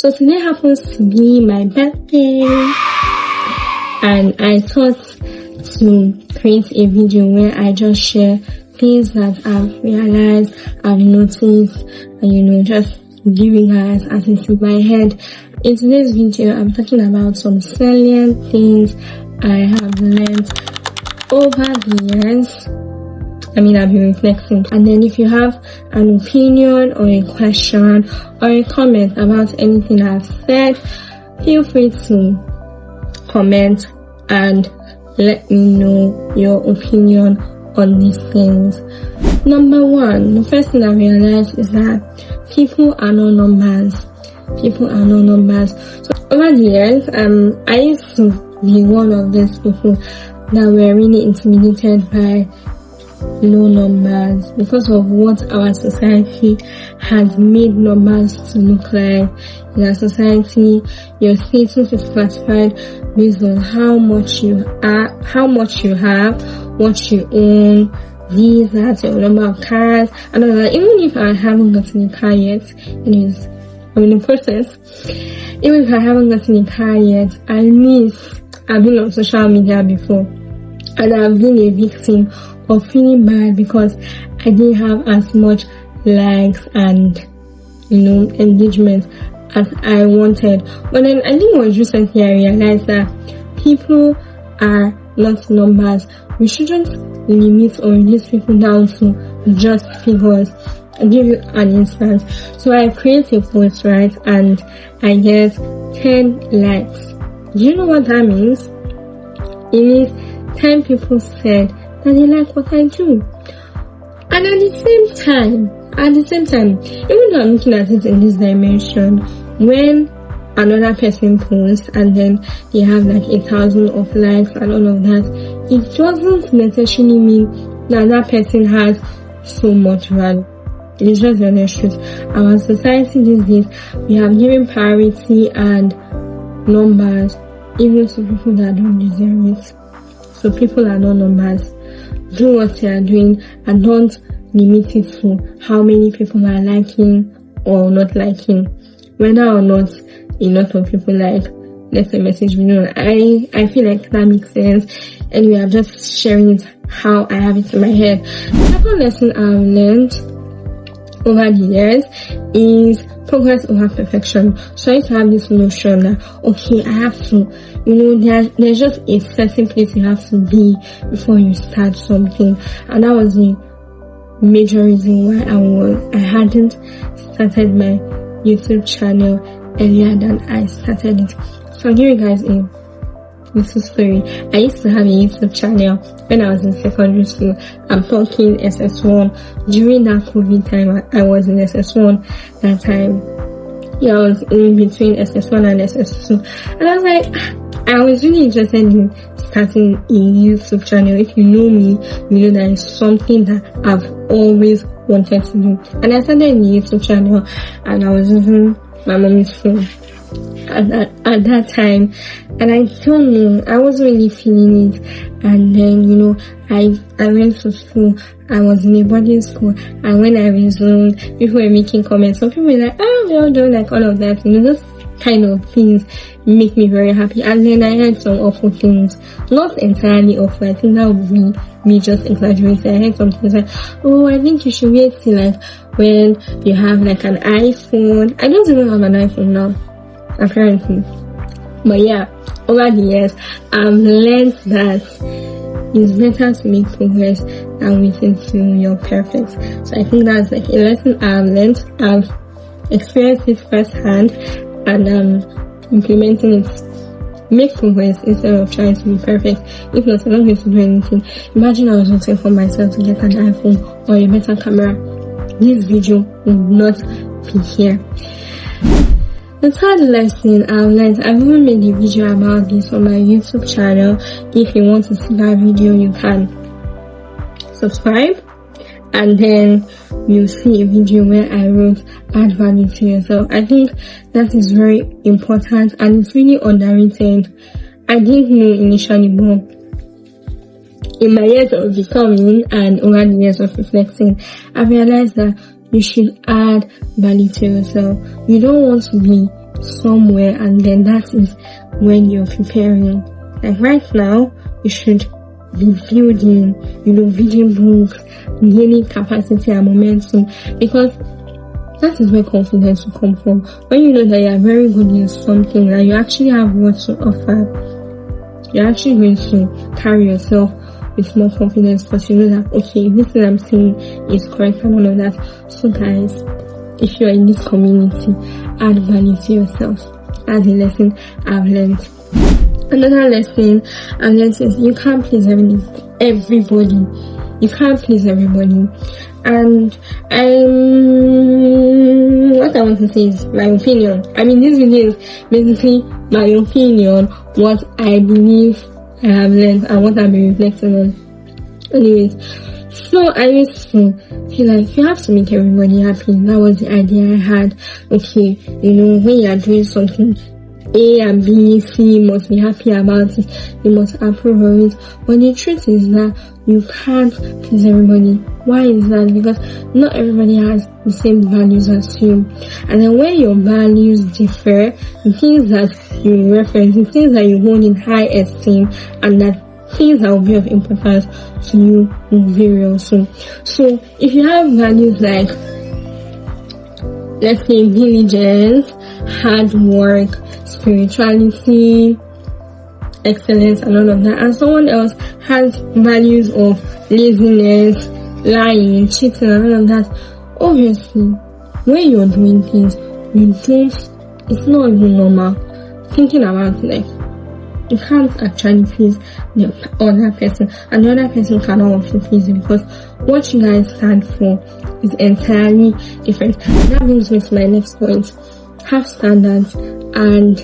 So today happens to be my birthday, and I thought to create a video where I just share things that I've realized, I've noticed, and just giving guys as it's in my head. In today's video, I'm talking about some salient things I have learned over the years. I've been reflecting. And then if you have an opinion or a question or a comment about anything I've said, feel free to comment and let me know your opinion on these things. Number one, the first thing I realized is that people are not numbers. People are not numbers. So over the years, I used to be one of these people that were really intimidated by low numbers because of what our society has made numbers to look like. In our society, your status is classified based on how much you are, how much you have, what you own, visas, your number of cars, and all that. Even if I haven't gotten a car yet, anyways, I'm in the process. Even if I haven't gotten a car yet, at least I've been on social media before, and I've been a victim of feeling bad because I didn't have as much likes and engagement as I wanted. But then I think it was recently I realized that people are not numbers. We shouldn't limit or reduce people down to just figures. I'll give you an instance. So I create a post, right, and I get 10 likes. Do you know what that means? It means 10 people said that they like what I do. And at the same time, even though I'm looking at it in this dimension, when another person posts and then they have like 1,000 of likes and all of that, it doesn't necessarily mean that that person has so much value. It's just the honest truth. Our society these days, we have given priority and numbers even to people that don't deserve it. So people are not numbers. Do what you are doing and don't limit it to how many people are liking or not liking. Whether or not a lot of people like, let's say, message video. I feel like that makes sense. Anyway, I'm just sharing it how I have it in my head. The second lesson I've learned over the years is progress over perfection. So I used to have this notion that, okay, I have to, there's just a certain place you have to be before you start something. And that was the major reason why I hadn't started my YouTube channel earlier than I started it. So I'll give you guys a little story. I used to have a YouTube channel when I was in secondary school. I'm talking SS1. During that COVID time, I was in SS1 that time. Yeah, I was in between SS1 and SS2. And I was like, I was really interested in starting a YouTube channel. If you know me, you know that it's something that I've always wanted to do. And I started a YouTube channel and I was using my mommy's phone at that time, and I don't know, I wasn't really feeling it. And then I went to school. I was in a boarding school, and when I resumed, people were making comments. Some people were like, oh, we all don't like all of that, those kind of things make me very happy. And then I heard some awful things, not entirely awful, I think that would be me just exaggerating. I heard some things like, oh, I think you should wait till like when you have like an iPhone. I don't even have an iPhone now, apparently. But yeah, over the years, I've learned that it's better to make progress than waiting till you're perfect. So I think that's like a lesson I've learned. I've experienced it firsthand, and implementing it. Make progress instead of trying to be perfect. If not, I'm not going to do anything. Imagine I was waiting for myself to get an iPhone or a better camera. This video will not be here. The third lesson I've learned, I've even made a video about this on my YouTube channel. If you want to see that video, you can subscribe, and then you'll see a video where I wrote add value to yourself. I think that is very important and it's really underrated. I didn't know initially, but in my years of becoming and over the years of reflecting, I realized that you should add value to yourself. You don't want to be somewhere, and then that is when you're preparing. Like right now, you should be building, reading books, gaining capacity and momentum, because that is where confidence will come from. When you know that you are very good in something and you actually have what to offer, you're actually going to carry yourself with more confidence, because you know that, okay, this thing I'm saying is correct and all of that. So guys, if you're in this community, add value to yourself. That's a lesson I've learned. Another lesson I've learned is you can't please everybody. You can't please everybody. And what I want to say is my opinion. I mean, this video is basically my opinion, what I believe I have learned and what I've been reflecting on. Anyways, so I used to feel like you have to make everybody happy. That was the idea I had. Okay, when you are doing something, A and B, C must be happy about it. They must approve of it. But the truth is that you can't please everybody. Why is that? Because not everybody has the same values as you. And then when your values differ, the things that you reference, the things that you hold in high esteem, and that things that will be of importance to you will vary also. So if you have values like, let's say, diligence, hard work, spirituality, excellence, and all of that, and someone else has values of laziness, lying, cheating, and all of that, obviously when you're doing things, it's not even normal. Thinking about it, like, you can't actually please the other person, and the other person cannot also please you, because what you guys stand for is entirely different. That brings me to my next point. Have standards and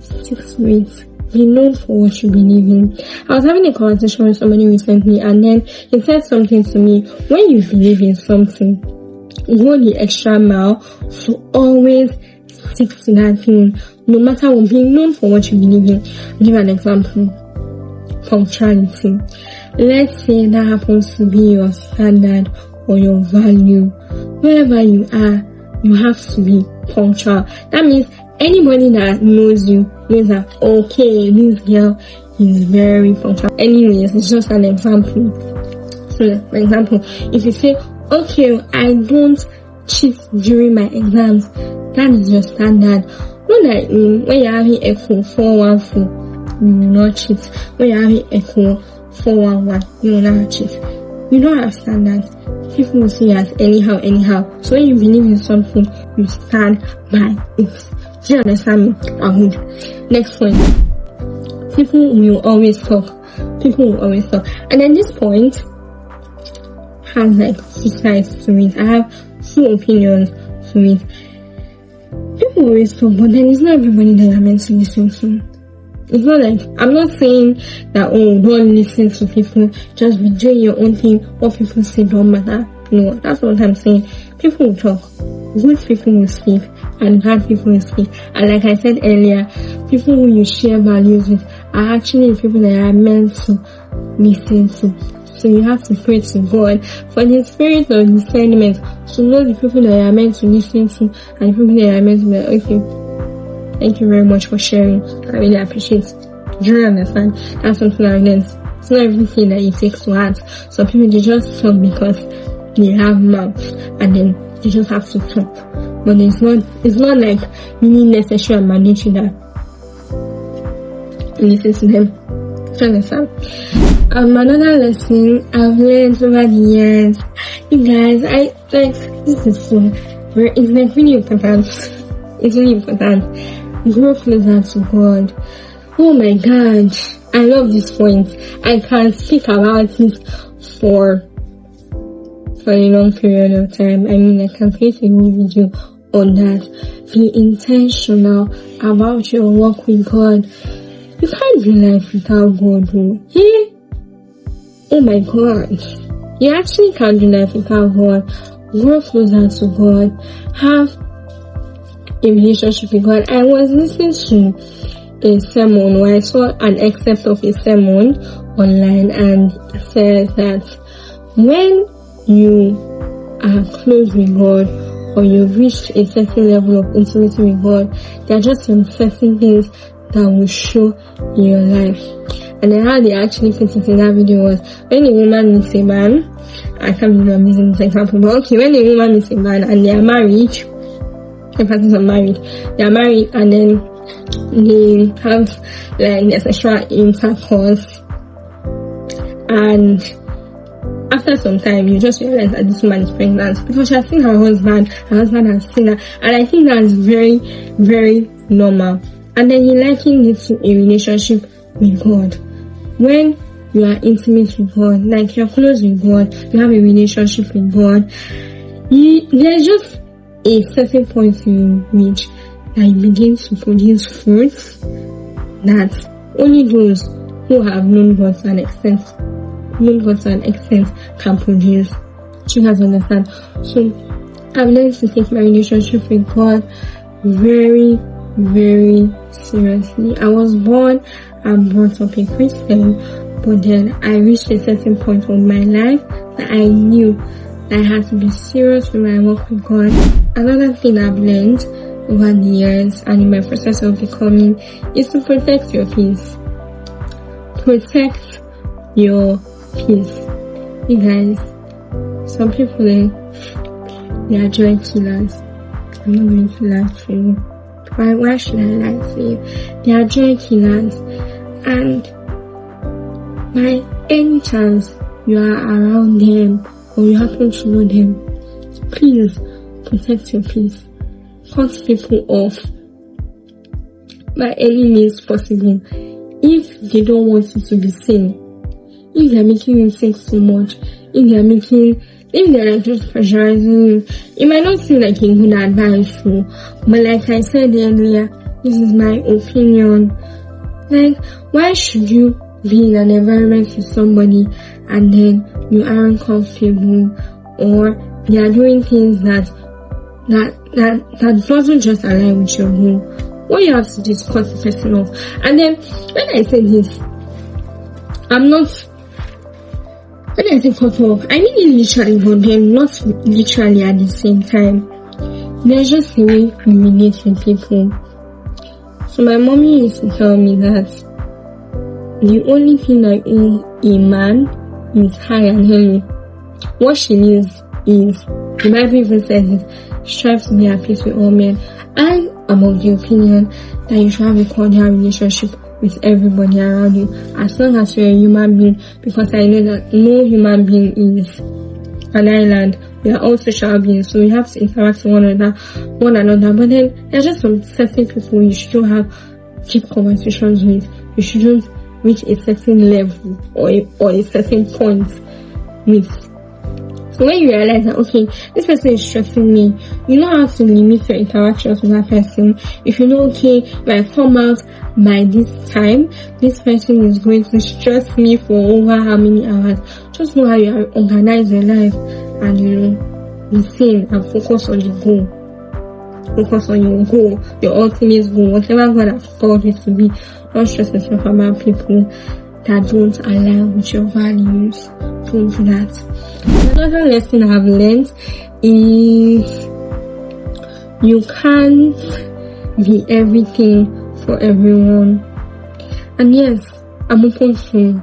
stick to it. Be known for what you believe in. I was having a conversation with somebody recently, and then he said something to me. When you believe in something, go the extra mile to always stick to that thing, no matter what. Be known for what you believe in. I'll give an example. Punctuality. Let's say that happens to be your standard or your value. Wherever you are, you have to be punctual. That means anybody that knows you knows that, okay, this girl is very punctual. Anyways, it's just an example. So, for example, if you say, okay, I don't cheat during my exams, that is your standard. Not that when you're having echo 414, you will not cheat. When you're having echo 411, you will not cheat. You don't have standards. People will see you as anyhow. So when you believe in something, you stand by it. Do you understand me? Next point. People will always talk. And then this point has like two sides to it. I have two opinions to it. People always talk, but then it's not everybody that you're meant to listen to. It's not like, I'm not saying that, don't listen to people, just be doing your own thing, what people say don't matter. No, that's what I'm saying. People will talk. Good people will speak, and bad people will speak. And like I said earlier, people who you share values with are actually the people that are meant to listen to. So you have to pray to God for the spirit of discernment to know the people that you are meant to listen to and the people that you are meant to be like, okay, thank you very much for sharing. I really appreciate it. Do you understand? That's something I've learned. It's not everything that you take to heart. Some people, they just talk because they have mouths, and then they just have to talk. But it's not like really necessary and mandatory that you listen to them. Do you understand? Another lesson I've learned over the years, you guys, this is it's like really important. It's really important. Grow closer to God. Oh my God, I love this point. I can speak about it for a long period of time. I mean, I can create a new video on that. Be intentional about your walk with God. You can't do life without God, though. Oh my God. You actually can't do life without God. Grow closer to God. Have a relationship with God. I was listening to a sermon where I saw an excerpt of a sermon online, and it says that when you are close with God, or or you've reached a certain level of intimacy with God, there are just some certain things that will show in your life. And then how they actually put it in that video was, when a woman meets a man, I can't believe I'm using this example, but okay, when a woman meets a man and they are married, the persons are married, they are married, and then they have like their sexual intercourse, and after some time you just realize that this woman is pregnant because she has seen her husband has seen her, and I think that's very, very normal. And then you liken it to a relationship with God. When you are intimate with God, like you're close with God, you have a relationship with God, there's just a certain point you reach that you begin to produce fruits that only those who have known God to an extent can produce. Do you guys understand? So I've learned to take my relationship with God very, very seriously. I was born and brought up a Christian, but then I reached a certain point of my life that I knew that I had to be serious with my work with God. Another thing I've learned over the years and in my process of becoming is to protect your peace. Protect your peace. You guys, some people they are joy killers. I'm not going to lie to you. Why should I lie to you? They are joy killers, and by any chance you are around them or you happen to know them, please protect your peace. Cut people off by any means possible. If they don't want you to be seen, if they're making you think too much, if they're just pressurizing you, it might not seem like a good advice, but like I said earlier, this is my opinion. Like, why should you be in an environment with somebody and then you aren't comfortable, or they are doing things that doesn't just align with your goal? What you have to do is cut the person off. And then when I say this, when I say cut off, I mean it literally, but then not literally at the same time. There's just a way we relate with people. So my mommy used to tell me that the only thing I owe a man is hi and hello. What she means is, the Bible even says it, strive to be at peace with all men. I am of the opinion that you should have a cordial relationship with everybody around you, as long as you're a human being, because I know that no human being is an island. We are all social beings, so we have to interact with one another. But then there are just some certain people you shouldn't have deep conversations with. You shouldn't reach a certain level or a certain point with. So when you realize that, okay, this person is stressing me, you know how to limit your interactions with that person. If you know, okay, when I come out by this time, this person is going to stress me for over how many hours. Just know how you organize your life and, be sane and focus on the goal. Focus on your goal, your ultimate goal, whatever God has called you to be. Don't stress yourself about people that don't align with your values. Don't do that. Another lesson I've learned is you can't be everything for everyone. And yes, I'm open to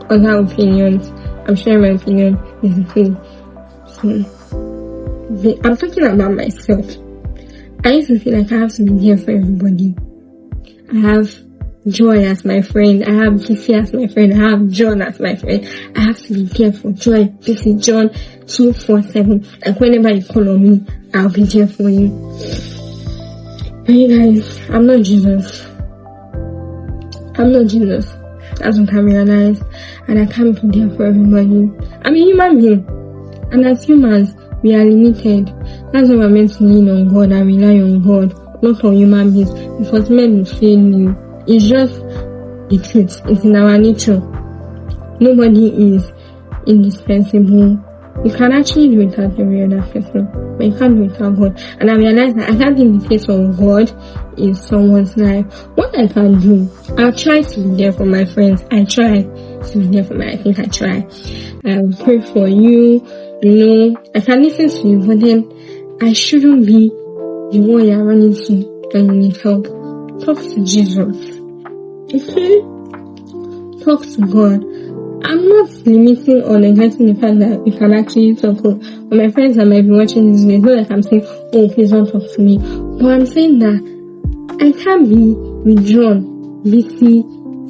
other opinions. I'm sharing my opinion is the thing. So I'm talking about myself. I used to feel like I have to be here for everybody. I have Joy as my friend, I have PC as my friend, I have John as my friend. I have to be there for Joy, PC, John 247. Like whenever you call on me, I'll be there for you. But you guys, I'm not Jesus. That's what I realized. And I can't be there for everybody. I'm a human being. And as humans, we are limited. That's why we're meant to lean on God and rely on God, not on human beings. Because men will fail you. It's just the truth. It's in our nature. Nobody is indispensable You can actually do it without every other person, but you can't do it without God. And I realized that I can't be in the face of God in someone's life. What I can do, I'll try to be there for my friends. I try to be there for I think I try. I will pray for you. I can listen to you, but then I shouldn't be the one you're running to when you need help. Talk to Jesus. Okay? Talk to God. I'm not limiting or neglecting the fact that you can actually talk. But my friends that might be watching this video, it's not like I'm saying, oh, please don't talk to me. But I'm saying that I can't be with John, BC,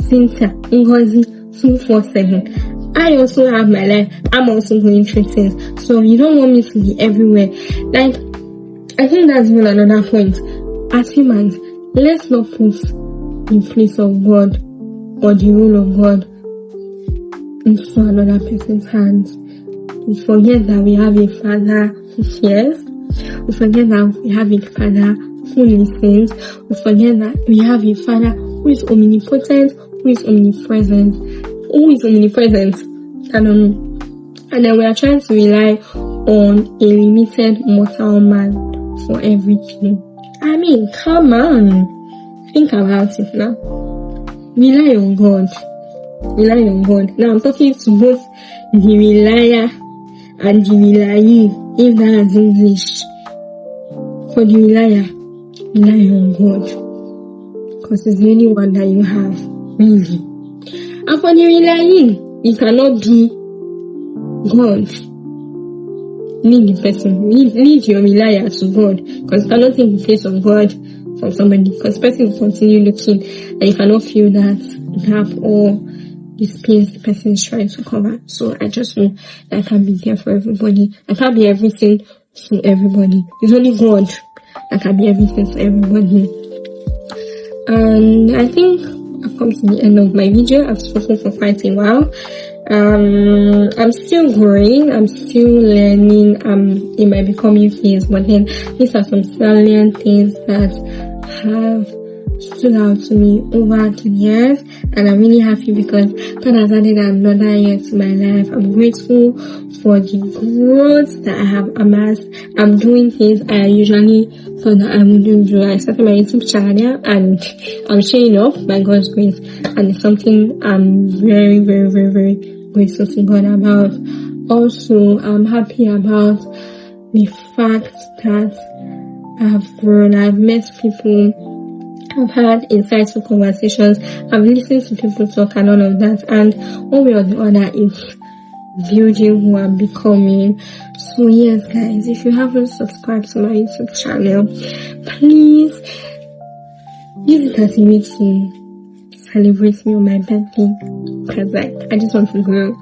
Cynthia, Ngozi 247. I also have my life. I'm also going through things. So you don't want me to be everywhere. Like, I think that's even another point. As humans, let's not put the place of God or the role of God into another person's hands. We forget that we have a Father who hears. We forget that we have a Father who listens. We forget that we have a Father who is omnipotent, who is omnipresent. And then we are trying to rely on a limited mortal man for everything. I mean, come on. Think about it now. Rely on God. Rely on God. Now I'm talking to both the relier and the relying, if that's English. For the relier, rely on God. Because it's the only one that you have, really. And for the relying, you cannot be God. Leave the person. Leave your relier to God. Because you cannot take the face of God from somebody. Because the person will continue looking and you cannot feel that gap or the space the person is trying to cover. So I just know that I can't be there for everybody. I can't be everything to everybody. It's only God that can be everything to everybody. And I think I've come to the end of my video. I've spoken for quite a while. I'm still growing, I'm still learning, in my becoming phase, but then these are some salient things that have stood out to me over the years, and I'm really happy because God has added another year to my life. I'm grateful for the growth that I have amassed. I'm doing things I usually thought that I wouldn't do. I started my YouTube channel and I'm showing up by God's grace, and it's something I'm very, very, very, very grateful to God about. Also, I'm happy about the fact that I've grown. I've met people, I've had insightful conversations, I've listened to people talk and all of that, and one way or the other it's building who I'm becoming. So yes guys, if you haven't subscribed to my YouTube channel, please use it as a way to celebrate me on my birthday, because I just want to grow.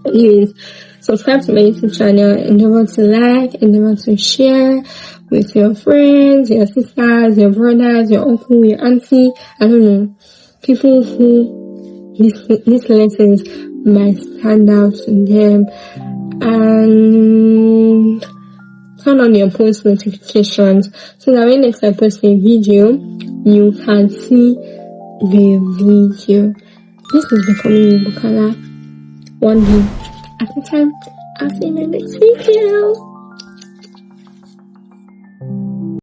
Anyways, subscribe to my YouTube channel, endeavor to like, endeavor to share with your friends, your sisters, your brothers, your uncle, your auntie, I don't know, people who these lessons might stand out to them. And turn on your post notifications so that when next I post a video, you can see the video. This is Becoming Bukola, one day at a time. I'll see you in my next video.